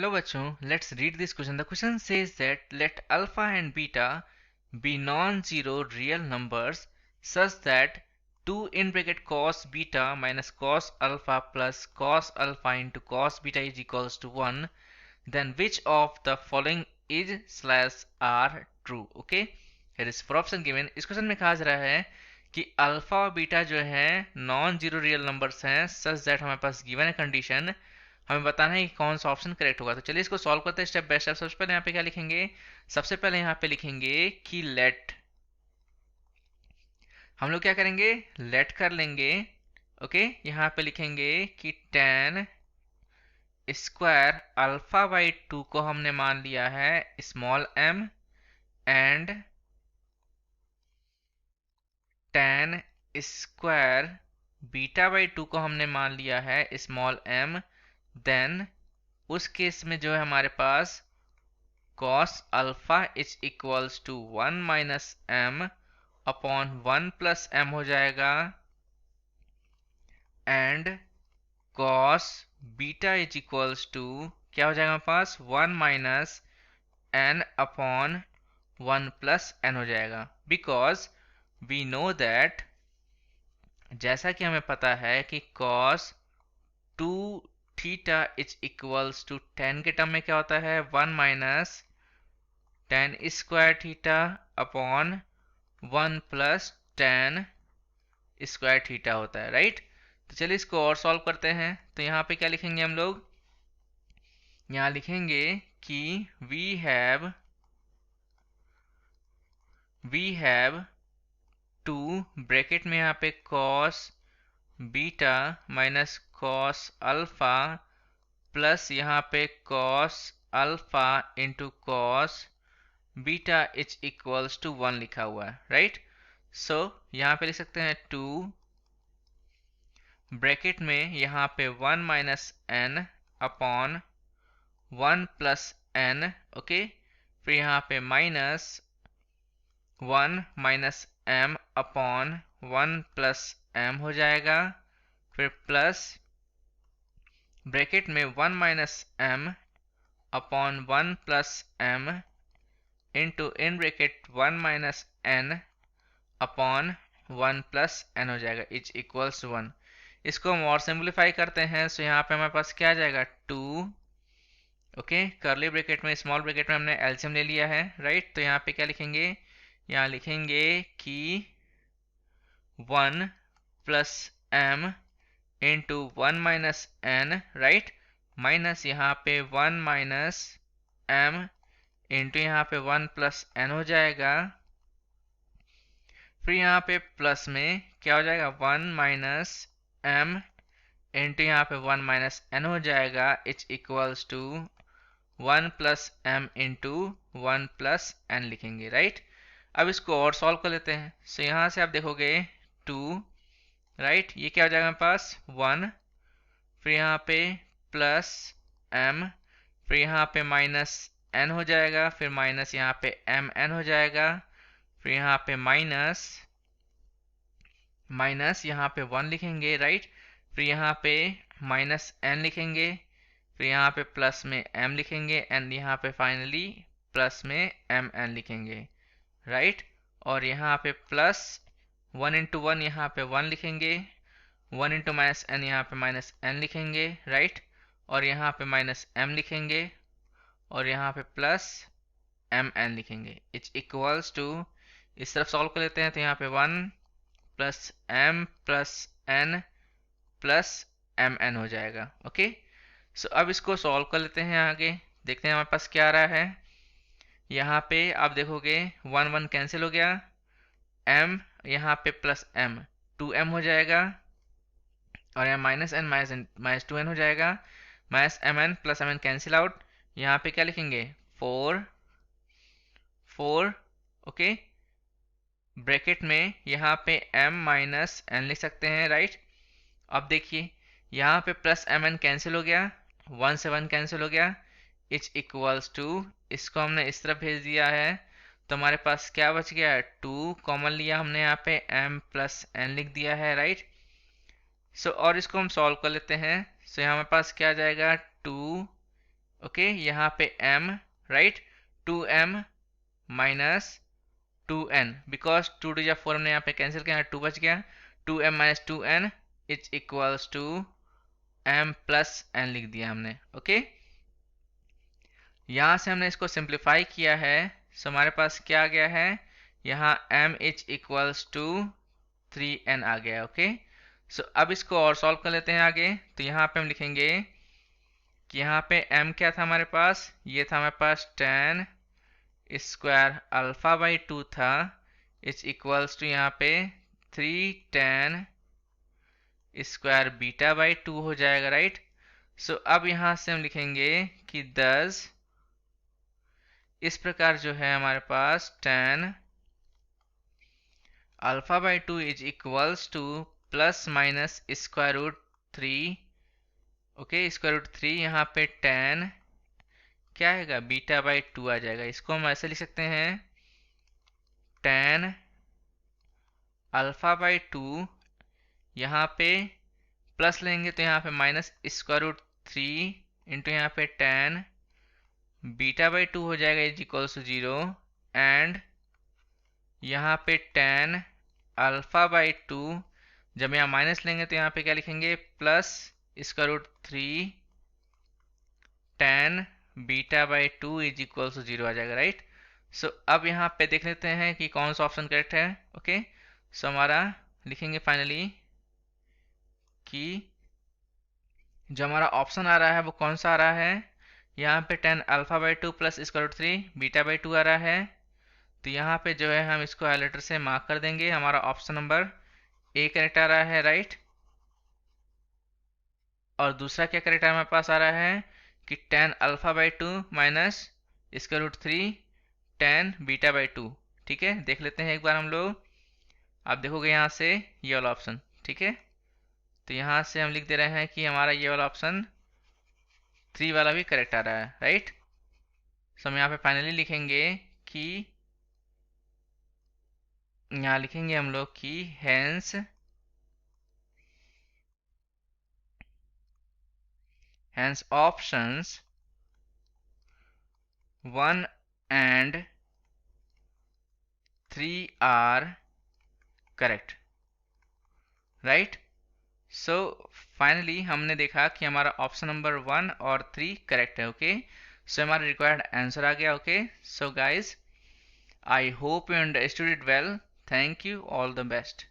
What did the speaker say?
Hello bachcho, let's read this question. The question says that let alpha and beta be non-zero real numbers such that 2 in bracket cos beta minus cos alpha plus cos alpha into cos beta is equals to 1. Then which of the following is slash are true? Okay, here is 4 option given. इस question में कहा जा रहा है कि alpha और beta जो है नॉन जीरो रियल नंबर्स हैं सच दैट हमारे पास गिवन है कंडीशन, हमें बताना है कि कौन सा ऑप्शन करेक्ट होगा। तो चलिए इसको सॉल्व करते हैं स्टेप बाय स्टेप। सबसे पहले यहाँ पे क्या लिखेंगे, सबसे पहले यहाँ पे लिखेंगे कि लेट, हम लोग क्या करेंगे लेट कर लेंगे। ओके, यहाँ पे लिखेंगे कि tan स्क्वायर अल्फा बाई 2 को हमने मान लिया है small m and tan square beta by 2 को हमने मान लिया है स्मॉल m। देन उस केस में जो है हमारे पास cos alpha is equals to 1 minus m upon 1 plus m हो जाएगा and cos beta is equals to क्या हो जाएगा हमारे पास 1 minus n upon 1 plus n हो जाएगा। बिकॉज वी नो दैट, जैसा कि हमें पता है कि cos 2 theta is equals to tan के टर्म में क्या होता है 1 minus tan square theta upon 1 plus tan square theta होता है, राइट। तो चलिए इसको और सॉल्व करते हैं। तो यहाँ पे क्या लिखेंगे हम लोग, यहाँ लिखेंगे कि वी हैव टू ब्रैकेट में यहाँ पे cos beta minus cos alpha plus यहाँ पे cos alpha into cos beta is equals to 1 लिखा हुआ है, राइट। सो यहाँ पे लिख सकते हैं 2 ब्रैकेट में यहाँ पे 1 minus n upon 1 plus n। Okay, फिर यहाँ पे minus 1 minus m upon 1 plus m हो जाएगा। फिर प्लस ब्रैकेट में 1 minus m upon 1 plus m into in bracket 1 minus n upon 1 plus n हो जाएगा इज इक्वल्स टू 1। इसको हम और सिंप्लीफाई करते हैं। सो यहाँ पे हमारे पास क्या आ जाएगा 2। ओके, करली ब्रैकेट में स्मॉल ब्रैकेट में हमने एलसीएम ले लिया है, राइट। तो यहाँ पे क्या लिखेंगे, यहाँ लिखेंगे कि 1 plus m into 1 minus n, right, minus यहाँ पे 1 माइनस m इंटू यहाँ पे 1 प्लस n हो जाएगा। फिर यहाँ पे प्लस में क्या हो जाएगा 1 माइनस m इंटू यहाँ पे 1 माइनस n हो जाएगा is equals to 1 plus m into 1 plus n लिखेंगे, राइट। अब इसको और सॉल्व कर लेते हैं। सो यहाँ से आप देखोगे 2, राइट, ये क्या हो जाएगा हमारे पास 1, फिर यहाँ पे प्लस m, फिर यहाँ पे माइनस n हो जाएगा, फिर माइनस यहाँ पे mn हो जाएगा, फिर यहाँ पे माइनस यहाँ पे 1 लिखेंगे, राइट, फिर यहाँ पे माइनस n लिखेंगे, फिर यहाँ पे प्लस में m लिखेंगे एंड यहाँ पे फाइनली प्लस में mn लिखेंगे, राइट। और यहाँ पे प्लस 1 इंटू 1 यहाँ पे 1 लिखेंगे, 1 इंटू माइनस n यहाँ पे माइनस n लिखेंगे, राइट, और यहाँ पे माइनस m लिखेंगे और यहाँ पे प्लस mn लिखेंगे इट्स इक्वल्स टू, इस तरफ सॉल्व कर लेते हैं। तो यहाँ पे 1 plus m plus n plus mn हो जाएगा। ओके, सो अब इसको सॉल्व कर लेते हैं, आगे देखते हैं हमारे पास क्या आ रहा है। यहाँ पे आप देखोगे 1 1 कैंसिल हो गया, m यहाँ पे प्लस m 2m हो जाएगा और यहाँ माइनस n माइनस 2n हो जाएगा, minus mn plus mn cancel out. यहाँ पे क्या लिखेंगे 4। ओके, ब्रैकेट में यहाँ पे m माइनस n लिख सकते हैं, राइट। अब देखिए यहाँ पे प्लस mn कैंसिल हो गया, 1 से 1 कैंसिल हो गया इट्स इक्वल्स टू, इसको हमने इस तरफ भेज दिया है तो हमारे पास क्या बच गया 2 कॉमन लिया हमने, यहाँ पे m प्लस n लिख दिया है, राइट। सो और इसको हम सॉल्व कर लेते हैं। सो यहाँ हमारे पास क्या आ जाएगा 2 ओके, यहाँ पे m, right, 2m minus 2n, because 2 two जा 4 हमने यहाँ पे कैंसिल किया, 2 बच गया, 2m minus 2n is equals to m plus n लिख दिया हमने। ओके, यहाँ से हमने इसको सिंप्लीफाई किया है, सो हमारे पास क्या आ गया है, यहाँ m is equals to 3n आ गया। ओके, सो अब इसको और सॉल्व कर लेते हैं आगे। तो यहाँ पे हम लिखेंगे कि यहाँ पे m क्या था हमारे पास, ये था हमारे पास tan स्क्वायर अल्फा बाई 2 था, इज इक्वल्स टू यहाँ पे 3 tan स्क्वायर बीटा बाई 2 हो जाएगा, राइट। सो अब यहाँ से हम लिखेंगे कि 10 इस प्रकार जो है हमारे पास tan alpha by 2 is equals to plus minus square root 3, okay, square root 3, यहाँ पे tan क्या आएगा, बीटा बाई 2 आ जाएगा। इसको हम ऐसे लिख सकते हैं, tan अल्फा बाई 2, यहाँ पे प्लस लेंगे तो यहाँ पे माइनस स्क्वायर रूट 3 इंटू यहाँ पे tan बीटा बाई 2 हो जाएगा इज इक्वल्स टू 0, एंड यहाँ पे tan अल्फा बाई 2, जब यहाँ माइनस लेंगे तो यहाँ पे क्या लिखेंगे, plus square root 3 tan beta by 2 is equals to 0 आ जाएगा, राइट। सो अब यहाँ पे देख लेते हैं कि कौन सा ऑप्शन करेक्ट है। ओके, सो हमारा लिखेंगे फाइनली कि जो हमारा ऑप्शन आ रहा है वो कौन सा आ रहा है, यहाँ पे tan alpha by 2 plus square root 3 beta by 2 आ रहा है। तो यहाँ पे जो है हम इसको हाइलाइटर से मार्क कर देंगे, हमारा ऑप्शन नंबर ए करेक्ट आ रहा है, राइट। और दूसरा क्या करेक्ट हमारे पास आ रहा है कि tan alpha by 2 minus square root 3 tan beta by 2। ठीक है, देख लेते हैं एक बार हम लोग। आप देखोगे यहाँ से ये वाला ऑप्शन, ठीक है, तो यहाँ से हम लिख दे रहे हैं कि हमारा ये वाला ऑप्शन 3 वाला भी करेक्ट आ रहा है, राइट। सो हम यहाँ पे फाइनली लिखेंगे कि यहाँ लिखेंगे हम लोग कि hence options 1 and 3 are correct, right। So finally हमने देखा कि हमारा ऑप्शन नंबर 1 और 3 करेक्ट है। ओके, सो हमारा रिक्वायर्ड आंसर आ गया। Okay, so guys, I hope you understood it well. Thank you. All the best.